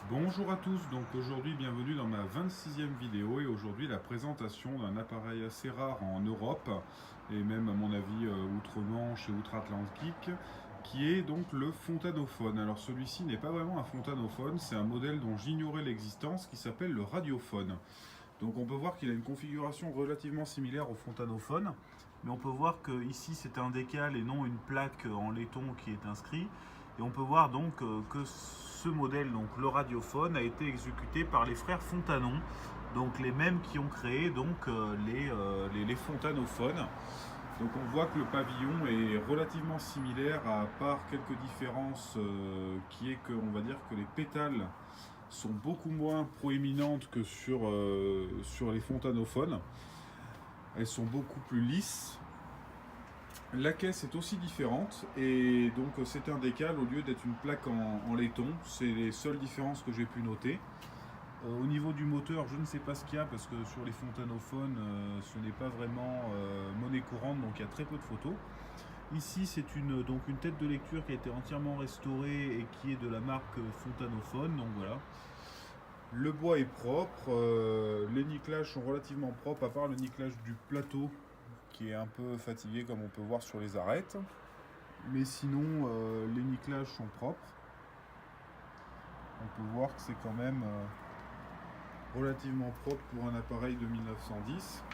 Bonjour à tous, donc aujourd'hui bienvenue dans ma 26e vidéo et aujourd'hui la présentation d'un appareil assez rare en Europe et même à mon avis outre-Manche et outre-Atlantique qui est donc le fontanophone. Alors celui-ci n'est pas vraiment un fontanophone, c'est un modèle dont j'ignorais l'existence qui s'appelle le radiophone. Donc on peut voir qu'il a une configuration relativement similaire au fontanophone, mais on peut voir que ici c'est un décal et non une plaque en laiton qui est inscrit. Et on peut voir donc que ce modèle, donc le radiophone, a été exécuté par les frères Fontanon, donc les mêmes qui ont créé donc les fontanophones. Donc on voit que le pavillon est relativement similaire, à part quelques différences, qui est que on va dire que les pétales sont beaucoup moins proéminentes que sur les fontanophones. Elles sont beaucoup plus lisses. La caisse est aussi différente et donc c'est un décal au lieu d'être une plaque en laiton. C'est les seules différences que j'ai pu noter. Au niveau du moteur, je ne sais pas ce qu'il y a parce que sur les fontanophones, ce n'est pas vraiment monnaie courante, donc il y a très peu de photos. Ici, c'est donc une tête de lecture qui a été entièrement restaurée et qui est de la marque Fontanophone. Donc voilà. Le bois est propre, les nicklages sont relativement propres, à part le nickelage du plateau qui est un peu fatigué comme on peut voir sur les arêtes. Mais sinon, les nicklages sont propres. On peut voir que c'est quand même relativement propre pour un appareil de 1910.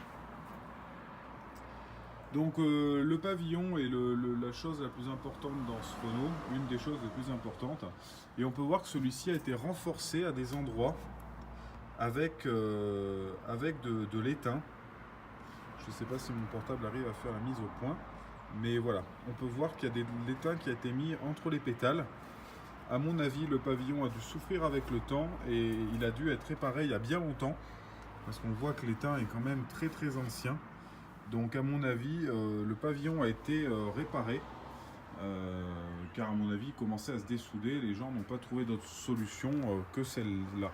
Donc le pavillon est la chose la plus importante dans ce phono, une des choses les plus importantes. Et on peut voir que celui-ci a été renforcé à des endroits avec de l'étain. Je ne sais pas si mon portable arrive à faire la mise au point, mais voilà, on peut voir qu'il y a de l'étain qui a été mis entre les pétales. À mon avis, le pavillon a dû souffrir avec le temps et il a dû être réparé il y a bien longtemps, parce qu'on voit que l'étain est quand même très très ancien. Donc à mon avis, le pavillon a été réparé, car à mon avis, il commençait à se dessouder. Les gens n'ont pas trouvé d'autre solution que celle-là.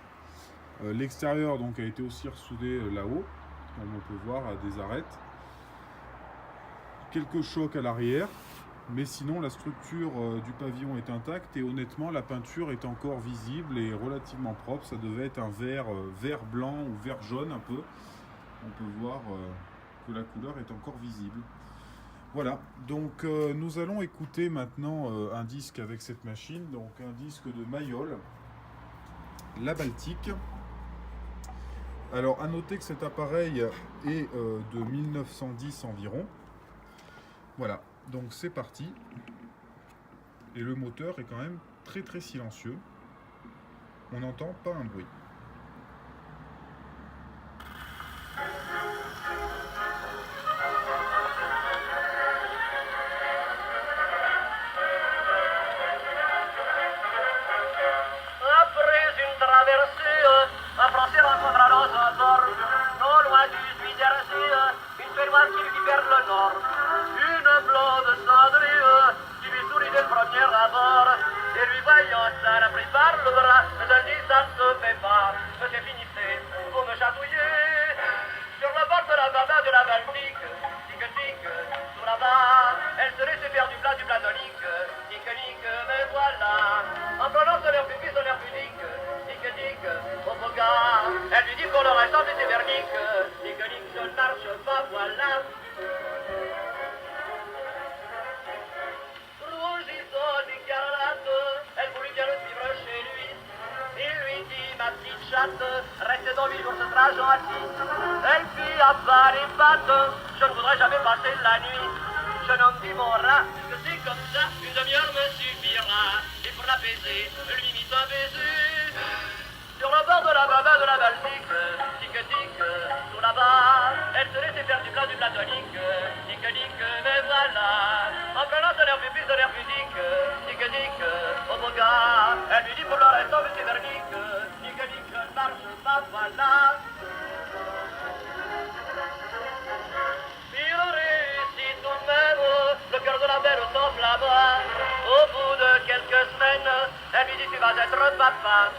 L'extérieur donc a été aussi ressoudé là-haut, comme on peut voir à des arêtes. Quelques chocs à l'arrière, mais sinon la structure du pavillon est intacte et honnêtement la peinture est encore visible et relativement propre. Ça devait être un vert blanc ou vert jaune un peu. On peut voir que la couleur est encore visible. Voilà, donc nous allons écouter maintenant un disque avec cette machine, donc un disque de Mayol, la Baltique. Alors à noter que cet appareil est de 1910 environ. Voilà, donc c'est parti. Et le moteur est quand même très très silencieux. On n'entend pas un bruit. Après une traversée, un Français rencontre un oiseau non loin du Zuydersee, une Suédoise qui lui dit vers le nord. Une blonde cendrée qui lui sourit dès le premier abord. Et lui voyant ça, l'a pris par le bras, mais elle dit ça ne se fait pas. Que c'est fini, c'est, vous me chatouillez. Sur le bord de la baba de la Baltique, tic-tic, sous la barre, elle se laissait faire du platonique, tic-tic, me voilà. En prenant son air pupille, son air pudique, tic-tic, au beau gars, elle lui dit pour le restant de ses verniques, tic-tic, je ne marche pas, voilà. Rougissant d'écarlate, elle voulut bien le suivre chez lui. Il lui dit, ma petite chatte, reste dans 8 jours, ce sera gentil. Elle fit à part les pattes, je ne voudrais jamais passer la nuit. Jeune homme dit mon rat, que c'est comme ça, une demi-heure me suffira. Et pour l'apaiser, je lui mis un baiser. Sur le bord de la baba de la Baltique, tic-tic, sous la barre, elle se laissait faire du platonique, tic-tic, mais voilà. En prenant son air pupille, son air pudique, tic-tic, au beau gars, elle lui dit pour le restant de ses verniques, tic-tic, je ne marche pas, voilà. Il réussit tout de même, le cœur de la belle s'enflamma. Au bout de quelques semaines, elle lui dit tu vas être papa.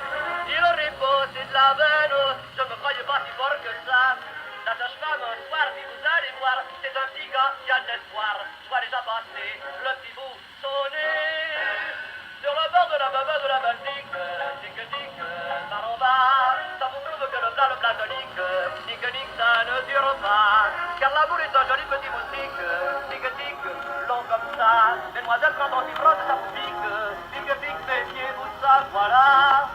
Il répond c'est de la veine, je ne me croyais pas si fort que ça. La sage-femme un soir dit vous allez voir, c'est un petit gars qui a de l'espoir. Je vois déjà passer le petit bout sonner. Sur le bord de la baba de la Baltique, tic-tic, pas, car l'amour est un joli petit moustique, tic-tic, long comme ça. Mesdemoiselles, quand on s'y frotte, ça vous pique, pique-pique, méfiez-vous de ça, voilà.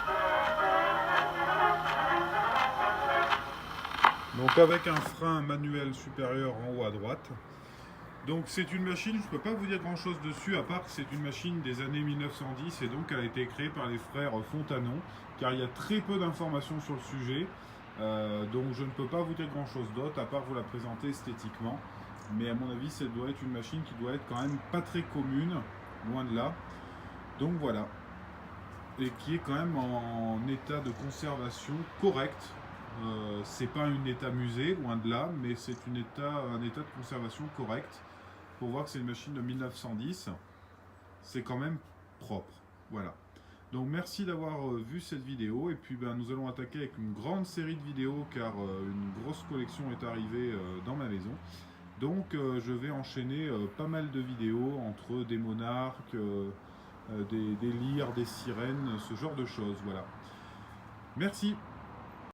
Donc avec un frein manuel supérieur en haut à droite. Donc c'est une machine, je ne peux pas vous dire grand chose dessus, à part que c'est une machine des années 1910 et donc elle a été créée par les frères Fontanon, car il y a très peu d'informations sur le sujet, donc je ne peux pas vous dire grand chose d'autre, à part vous la présenter esthétiquement. Mais à mon avis, ça doit être une machine qui doit être quand même pas très commune, loin de là. Donc voilà, et qui est quand même en état de conservation correct. C'est pas un état musée, loin de là, mais c'est un état de conservation correct. Pour voir que c'est une machine de 1910, c'est quand même propre. Voilà. Donc merci d'avoir vu cette vidéo, et puis nous allons attaquer avec une grande série de vidéos, car une grosse collection est arrivée dans ma maison. Donc je vais enchaîner pas mal de vidéos entre des monarques, des lyres, des sirènes, ce genre de choses. Voilà. Merci.